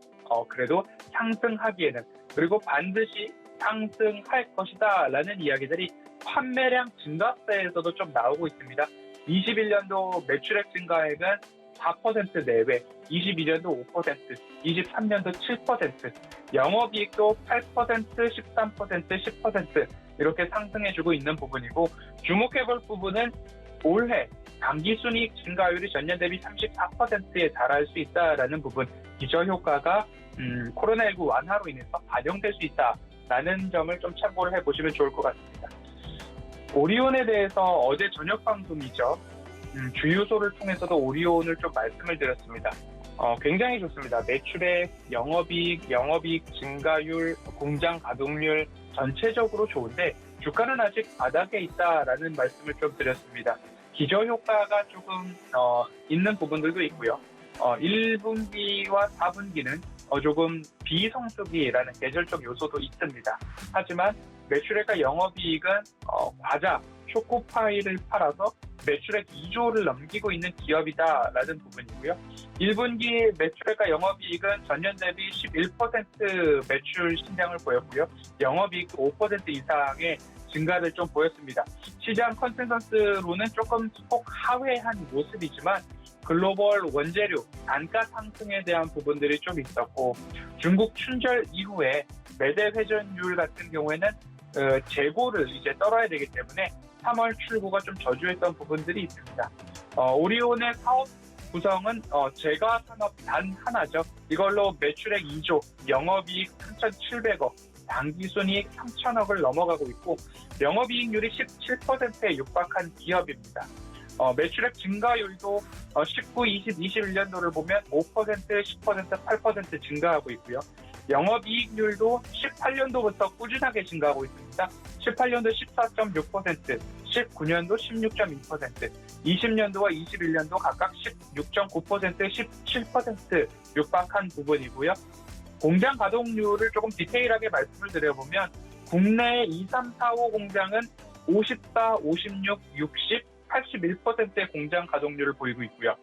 그래도 상승하기에는 그리고 반드시 상승할 것이다 라는 이야기들이 판매량 증가세에서도 좀 나오고 있습니다. 21년도 매출액 증가액은 4% 내외, 22년도 5%, 23년도 7%, 영업이익도 8%, 13%, 10% 이렇게 상승해주고 있는 부분이고 주목해볼 부분은 올해 당기순이익 증가율이 전년 대비 34%에 달할 수 있다라는 부분, 기저효과가 코로나19 완화로 인해서 반영될 수 있다라는 점을 좀 참고를 해보시면 좋을 것 같습니다. 오리온에 대해서 어제 저녁 방송이죠. 주유소를 통해서도 오리온을 좀 말씀을 드렸습니다. 굉장히 좋습니다. 매출액, 영업이익 증가율, 공장 가동률 전체적으로 좋은데 주가는 아직 바닥에 있다라는 말씀을 좀 드렸습니다. 기저효과가 조금 있는 부분들도 있고요. 1분기와 4분기는 조금 비성수기라는 계절적 요소도 있습니다. 하지만 매출액과 영업이익은 과자, 초코파이를 팔아서 매출액 2조를 넘기고 있는 기업이다라는 부분이고요. 1분기 매출액과 영업이익은 전년 대비 11% 매출 신장을 보였고요. 영업이익도 5% 이상의 증가를 좀 보였습니다. 시장 컨센서스로는 조금 소폭 하회한 모습이지만 글로벌 원재료 단가 상승에 대한 부분들이 좀 있었고 중국 춘절 이후에 매대 회전율 같은 경우에는 재고를 이제 떨어야 되기 때문에 3월 출고가 좀 저조했던 부분들이 있습니다. 오리온의 사업 구성은 제과 산업 단 하나죠. 이걸로 매출액 2조, 영업이익 3,700억, 당기순이익 3,000억을 넘어가고 있고 영업이익률이 17%에 육박한 기업입니다. 매출액 증가율도 19, 20, 21년도를 보면 5%, 10%, 8% 증가하고 있고요. 영업이익률도 18년도부터 꾸준하게 증가하고 있습니다. 18년도 14.6%, 19년도 16.2%, 20년도와 21년도 각각 16.9%, 17% 육박한 부분이고요. 공장 가동률을 조금 디테일하게 말씀을 드려보면 국내 2, 3, 4, 5 공장은 54, 56, 60, 81%의 공장 가동률을 보이고 있고요.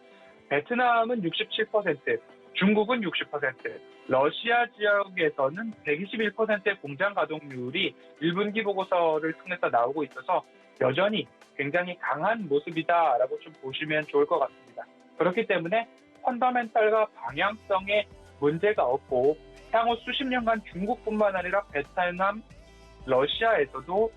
베트남은 67%, 중국은 60%, 러시아 지역에서는 121%의 공장 가동률이 1분기 보고서를 통해서 나오고 있어서 여전히 굉장히 강한 모습이다라고 좀 보시면 좋을 것 같습니다. 그렇기 때문에 펀더멘탈과 방향성에 문제가 없고 향후 수십 년간 중국뿐만 아니라 베트남, 러시아에서도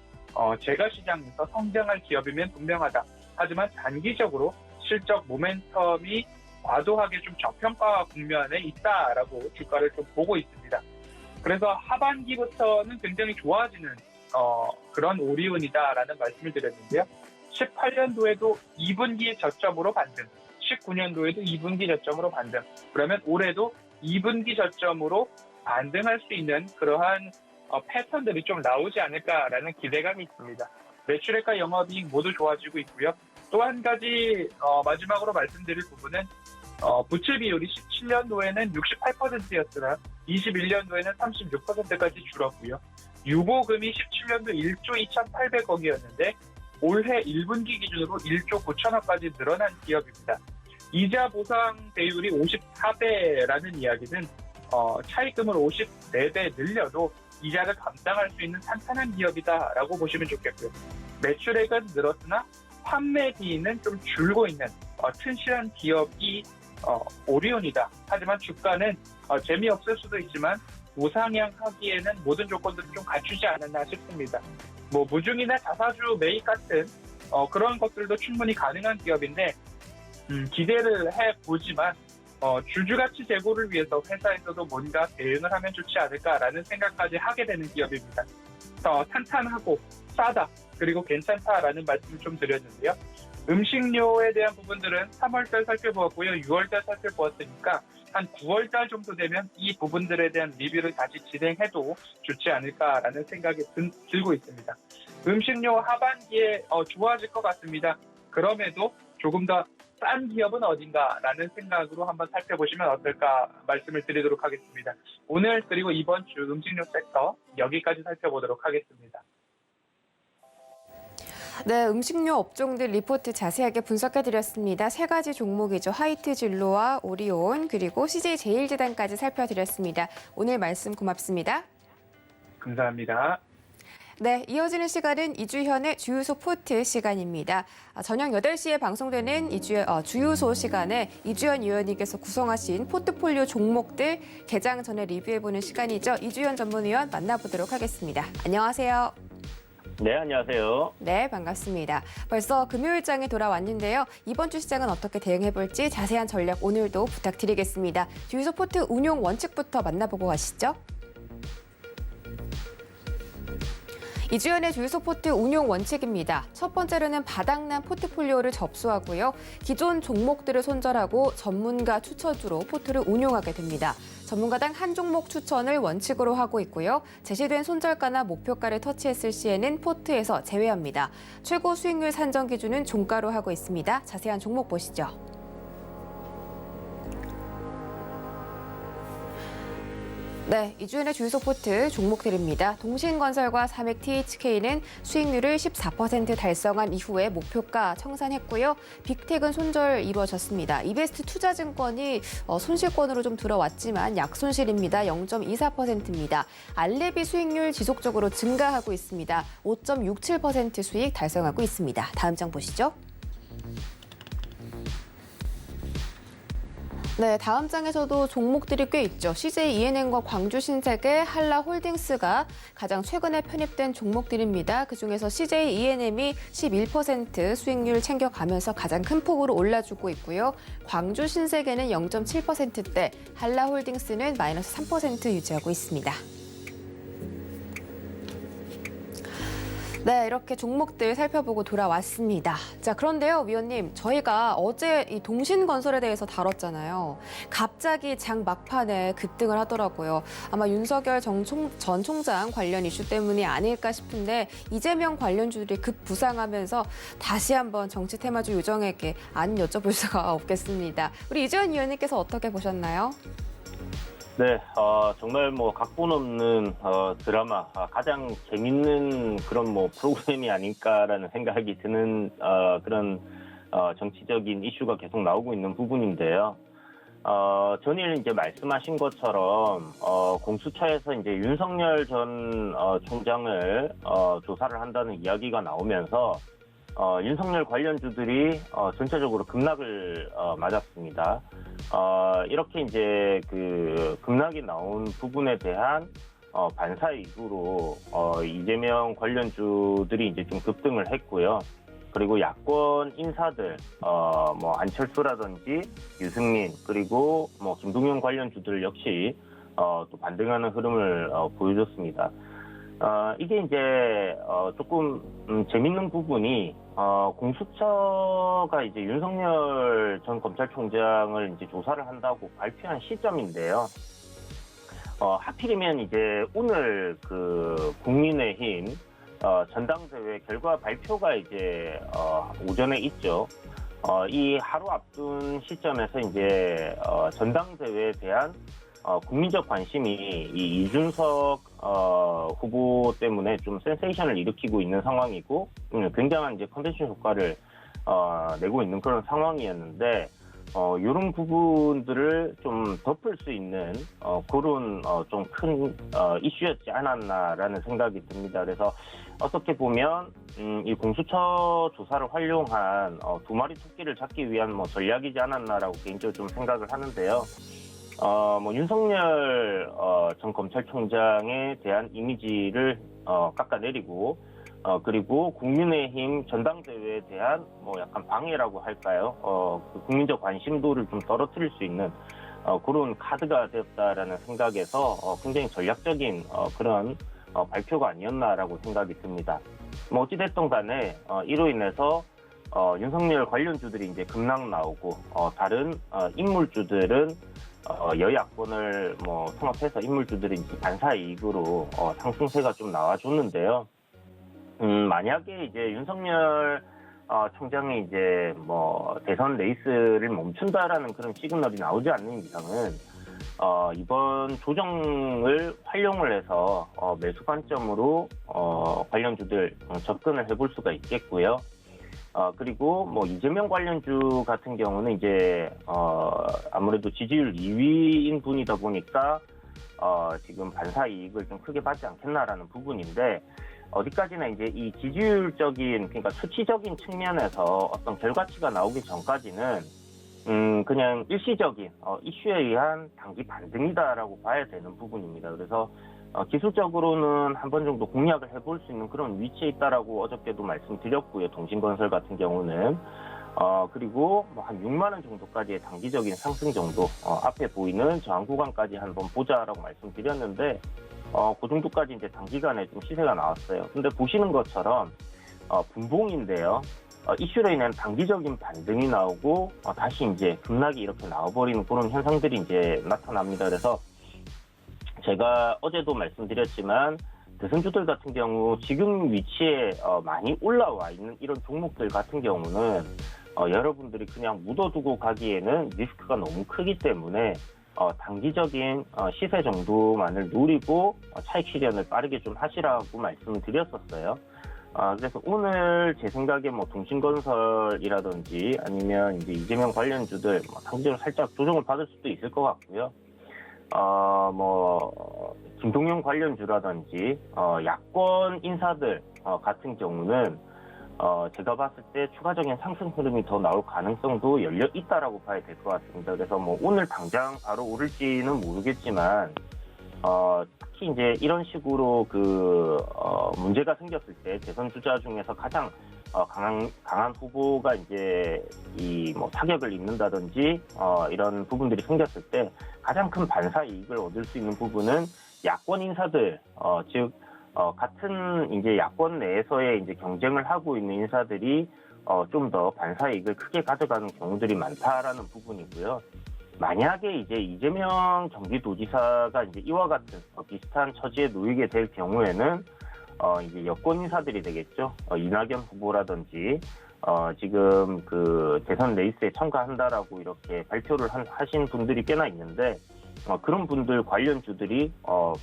제과 시장에서 성장할 기업이면 분명하다. 하지만 단기적으로 실적 모멘텀이 과도하게 좀 저평가 국면에 있다라고 주가를 좀 보고 있습니다. 그래서 하반기부터는 굉장히 좋아지는 그런 오리온이다라는 말씀을 드렸는데요. 18년도에도 2분기 저점으로 반등, 19년도에도 2분기 저점으로 반등. 그러면 올해도 2분기 저점으로 반등할 수 있는 그러한 패턴들이 좀 나오지 않을까라는 기대감이 있습니다. 매출액과 영업이익 모두 좋아지고 있고요. 또 한 가지 마지막으로 말씀드릴 부분은 부채 비율이 17년도에는 68%였으나 21년도에는 36%까지 줄었고요. 유보금이 17년도 1조 2,800억이었는데 올해 1분기 기준으로 1조 9천억까지 늘어난 기업입니다. 이자 보상 배율이 54배라는 이야기는 차입금을 54배 늘려도 이자를 감당할 수 있는 탄탄한 기업이다라고 보시면 좋겠고요. 매출액은 늘었으나 판매비는 좀 줄고 있는 튼실한 기업이 오리온이다. 하지만 주가는 재미없을 수도 있지만 우상향하기에는 모든 조건들을 좀 갖추지 않았나 싶습니다. 무중이나 자사주 매입 같은 그런 것들도 충분히 가능한 기업인데 기대를 해보지만 주주가치 제고를 위해서 회사에서도 뭔가 대응을 하면 좋지 않을까라는 생각까지 하게 되는 기업입니다. 탄탄하고 싸다 그리고 괜찮다라는 말씀을 좀 드렸는데요. 음식료에 대한 부분들은 3월달 살펴보았고요. 6월달 살펴보았으니까 한 9월달 정도 되면 이 부분들에 대한 리뷰를 다시 진행해도 좋지 않을까라는 생각이 들고 있습니다. 음식료 하반기에 좋아질 것 같습니다. 그럼에도 조금 더 싼 기업은 어딘가라는 생각으로 한번 살펴보시면 어떨까 말씀을 드리도록 하겠습니다. 오늘 그리고 이번 주 음식료 섹터 여기까지 살펴보도록 하겠습니다. 네, 음식료 업종들 리포트 자세하게 분석해드렸습니다. 세 가지 종목이죠. 하이트 진로와 오리온 그리고 CJ제일제당까지 살펴드렸습니다. 오늘 말씀 고맙습니다. 감사합니다. 네, 이어지는 시간은 이주현의 주유소 포트 시간입니다. 저녁 8시에 방송되는 주유소 시간에 이주현 위원님께서 구성하신 포트폴리오 종목들 개장 전에 리뷰해보는 시간이죠. 이주현 전문위원 만나보도록 하겠습니다. 안녕하세요. 네, 안녕하세요. 네, 반갑습니다. 벌써 금요일장에 돌아왔는데요. 이번 주 시장은 어떻게 대응해볼지 자세한 전략 오늘도 부탁드리겠습니다. 주유소 포트 운용 원칙부터 만나보고 가시죠. 이주연의 주유소 포트 운용 원칙입니다. 첫 번째로는 바닥난 포트폴리오를 접수하고요. 기존 종목들을 손절하고 전문가 추천주로 포트를 운용하게 됩니다. 전문가당 한 종목 추천을 원칙으로 하고 있고요. 제시된 손절가나 목표가를 터치했을 시에는 포트에서 제외합니다. 최고 수익률 산정 기준은 종가로 하고 있습니다. 자세한 종목 보시죠. 네, 이주연의 주유소 포트 종목들입니다. 동신건설과 삼액THK는 수익률을 14% 달성한 이후에 목표가 청산했고요. 빅텍은 손절 이루어졌습니다. 이베스트 투자증권이 손실권으로 좀 들어왔지만 약손실입니다. 0.24%입니다. 알레비 수익률 지속적으로 증가하고 있습니다. 5.67% 수익 달성하고 있습니다. 다음 장 보시죠. 네, 다음 장에서도 종목들이 꽤 있죠. CJ ENM과 광주 신세계, 한라홀딩스가 가장 최근에 편입된 종목들입니다. 그중에서 CJ ENM이 11% 수익률 챙겨가면서 가장 큰 폭으로 올라주고 있고요. 광주 신세계는 0.7%대, 한라홀딩스는 마이너스 3% 유지하고 있습니다. 네, 이렇게 종목들 살펴보고 돌아왔습니다. 자, 그런데요, 위원님, 저희가 어제 이 동신건설에 대해서 다뤘잖아요. 갑자기 장 막판에 급등을 하더라고요. 아마 윤석열 전 총장 관련 이슈 때문이 아닐까 싶은데 이재명 관련주들이 급부상하면서 다시 한번 정치 테마주 요정에게 안 여쭤볼 수가 없겠습니다. 우리 이재현 위원님께서 어떻게 보셨나요? 네, 정말 뭐 각본 없는 드라마, 가장 재밌는 그런 뭐 프로그램이 아닐까라는 생각이 드는 그런 정치적인 이슈가 계속 나오고 있는 부분인데요. 전일 이제 말씀하신 것처럼 공수처에서 이제 윤석열 전 총장을 조사를 한다는 이야기가 나오면서 윤석열 관련주들이 전체적으로 급락을 맞았습니다. 이렇게 이제 그 급락이 나온 부분에 대한 반사이익으로 이재명 관련주들이 이제 좀 급등을 했고요. 그리고 야권 인사들 뭐 안철수라든지 유승민 그리고 뭐 김동연 관련주들 역시 또 반등하는 흐름을 보여줬습니다. 이게 이제 조금 재밌는 부분이 공수처가 이제 윤석열 전 검찰총장을 이제 조사를 한다고 발표한 시점인데요. 하필이면 이제 오늘 그 국민의힘 전당대회 결과 발표가 이제 오전에 있죠. 이 하루 앞둔 시점에서 이제 전당대회에 대한 국민적 관심이 이 이준석 후보 때문에 좀 센세이션을 일으키고 있는 상황이고 굉장한 이제 컨벤션 효과를 내고 있는 그런 상황이었는데 이런 부분들을 좀 덮을 수 있는 그런 좀 큰 이슈였지 않았나라는 생각이 듭니다. 그래서 어떻게 보면 이 공수처 조사를 활용한 두 마리 토끼를 잡기 위한 뭐 전략이지 않았나라고 개인적으로 좀 생각을 하는데요. 뭐 윤석열 전 검찰총장에 대한 이미지를 깎아내리고 그리고 국민의힘 전당대회에 대한 뭐 약간 방해라고 할까요? 그 국민적 관심도를 좀 떨어뜨릴 수 있는 그런 카드가 되었다라는 생각에서 굉장히 전략적인 그런 발표가 아니었나라고 생각이 듭니다. 뭐 어찌됐든 간에 이로 인해서 윤석열 관련주들이 이제 급락 나오고 다른 인물주들은 여야권을 뭐 통합해서 인물주들이 이제 반사이익으로 상승세가 좀 나와줬는데요. 만약에 이제 윤석열 총장이 이제 뭐 대선 레이스를 멈춘다라는 그런 시그널이 나오지 않는 이상은 이번 조정을 활용을 해서 매수 관점으로 관련주들 접근을 해볼 수가 있겠고요. 그리고 뭐 이재명 관련주 같은 경우는 이제 아무래도 지지율 2위인 분이다 보니까 지금 반사 이익을 좀 크게 받지 않겠나라는 부분인데 어디까지나 이제 이 지지율적인 그러니까 수치적인 측면에서 어떤 결과치가 나오기 전까지는 그냥 일시적인 이슈에 의한 단기 반등이다라고 봐야 되는 부분입니다. 그래서 기술적으로는 한 번 정도 공략을 해볼 수 있는 그런 위치에 있다라고 어저께도 말씀드렸고요. 동신건설 같은 경우는 그리고 뭐 한 6만 원 정도까지의 단기적인 상승 정도 앞에 보이는 저항 구간까지 한번 보자라고 말씀드렸는데 그 정도까지 이제 단기간에 좀 시세가 나왔어요. 근데 보시는 것처럼 분봉인데요. 이슈로 인한 단기적인 반등이 나오고 다시 이제 급락이 이렇게 나와버리는 그런 현상들이 이제 나타납니다. 그래서 제가 어제도 말씀드렸지만 대선주들 같은 경우 지금 위치에 많이 올라와 있는 이런 종목들 같은 경우는 여러분들이 그냥 묻어두고 가기에는 리스크가 너무 크기 때문에 단기적인 시세 정도만을 노리고 차익 실현을 빠르게 좀 하시라고 말씀을 드렸었어요. 그래서 오늘 제 생각에 뭐 동신건설이라든지 아니면 이제 이재명 관련주들 단기적으로 살짝 조정을 받을 수도 있을 것 같고요. 뭐 김동연 관련주라든지 야권 인사들 같은 경우는 제가 봤을 때 추가적인 상승 흐름이 더 나올 가능성도 열려 있다라고 봐야 될 것 같습니다. 그래서 뭐 오늘 당장 바로 오를지는 모르겠지만 특히 이제 이런 식으로 문제가 생겼을 때 대선 주자 중에서 가장 강한 후보가 이제 뭐 타격을 입는다든지 이런 부분들이 생겼을 때 가장 큰 반사 이익을 얻을 수 있는 부분은 야권 인사들, 즉 같은 이제 야권 내에서의 이제 경쟁을 하고 있는 인사들이 좀 더 반사 이익을 크게 가져가는 경우들이 많다라는 부분이고요. 만약에 이제 이재명 경기도지사가 이제 이와 같은 비슷한 처지에 놓이게 될 경우에는 이제 여권 인사들이 되겠죠. 이낙연 후보라든지 지금 대선 레이스에 참가한다라고 이렇게 발표를 하신 분들이 꽤나 있는데 그런 분들 관련주들이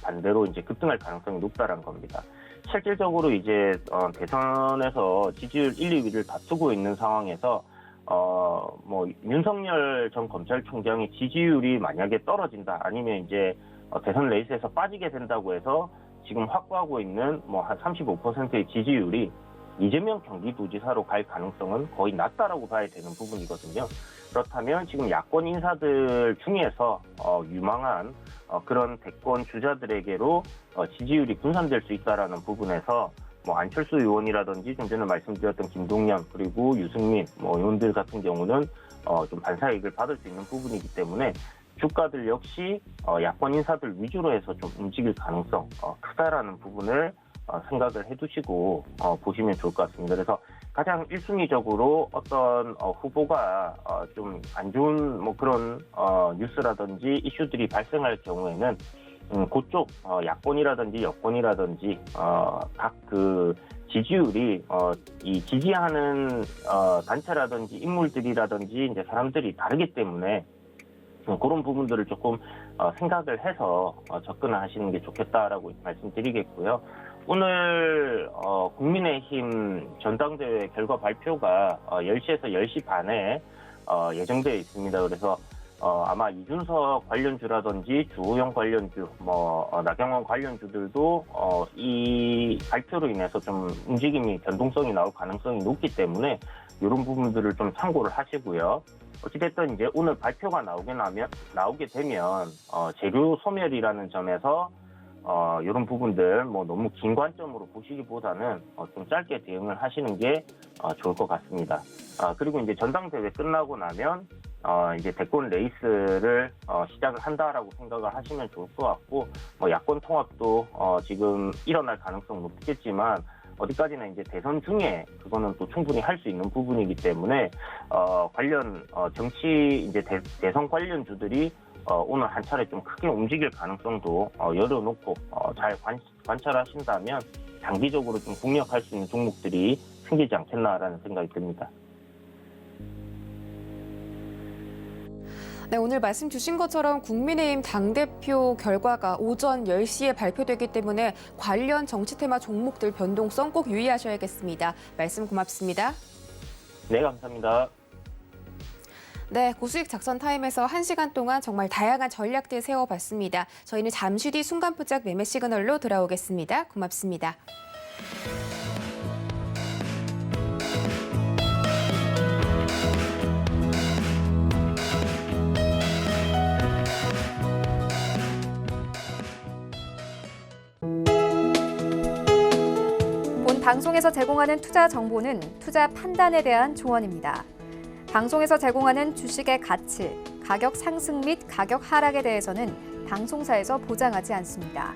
반대로 이제 급등할 가능성이 높다는 겁니다. 실질적으로 이제 대선에서 지지율 1, 2위를 다투고 있는 상황에서 뭐 윤석열 전 검찰총장의 지지율이 만약에 떨어진다 아니면 이제 대선 레이스에서 빠지게 된다고 해서 지금 확보하고 있는 뭐 한 35%의 지지율이 이재명 경기도지사로 갈 가능성은 거의 낮다라고 봐야 되는 부분이거든요. 그렇다면 지금 야권 인사들 중에서 유망한 그런 대권 주자들에게로 지지율이 분산될 수 있다라는 부분에서 뭐 안철수 의원이라든지 좀 전에 말씀드렸던 김동연 그리고 유승민 뭐 의원들 같은 경우는 좀 반사이익을 받을 수 있는 부분이기 때문에 주가들 역시 야권 인사들 위주로 해서 좀 움직일 가능성 크다라는 부분을 생각을 해두시고 보시면 좋을 것 같습니다. 그래서 가장 1순위적으로 어떤 후보가 좀 안 좋은 뭐 그런 뉴스라든지 이슈들이 발생할 경우에는 그쪽 야권이라든지 여권이라든지 각 지지율이 이 지지하는 단체라든지 인물들이라든지 이제 사람들이 다르기 때문에 그런 부분들을 조금 생각을 해서 접근을 하시는 게 좋겠다라고 말씀드리겠고요. 오늘 국민의힘 전당대회 결과 발표가 10시에서 10시 반에 예정되어 있습니다. 그래서 아마 이준석 관련주라든지 주호영 관련주, 나경원 관련주들도 이 발표로 인해서 좀 움직임이 변동성이 나올 가능성이 높기 때문에 이런 부분들을 좀 참고를 하시고요. 어찌됐든 이제 오늘 발표가 나오게 되면 재료 소멸이라는 점에서 이런 부분들 뭐 너무 긴 관점으로 보시기보다는 좀 짧게 대응을 하시는 게 좋을 것 같습니다. 그리고 이제 전당대회 끝나고 나면 이제 대권 레이스를 시작을 한다라고 생각을 하시면 좋을 것 같고 뭐 야권 통합도 지금 일어날 가능성 높겠지만 어디까지나 이제 대선 중에 그거는 또 충분히 할 수 있는 부분이기 때문에 관련 정치 이제 대선 관련주들이 오늘 한 차례 좀 크게 움직일 가능성도 열어놓고 잘 관찰하신다면 장기적으로 좀 공략할 수 있는 종목들이 생기지 않겠나라는 생각이 듭니다. 네, 오늘 말씀 주신 것처럼 국민의힘 당대표 결과가 오전 10시에 발표되기 때문에 관련 정치 테마 종목들 변동성 꼭 유의하셔야겠습니다. 말씀 고맙습니다. 네, 감사합니다. 네, 고수익 작전 타임에서 1시간 동안 정말 다양한 전략들 세워봤습니다. 저희는 잠시 뒤 순간포착 매매 시그널로 돌아오겠습니다. 고맙습니다. 본 방송에서 제공하는 투자 정보는 투자 판단에 대한 조언입니다. 방송에서 제공하는 주식의 가치, 가격 상승 및 가격 하락에 대해서는 방송사에서 보장하지 않습니다.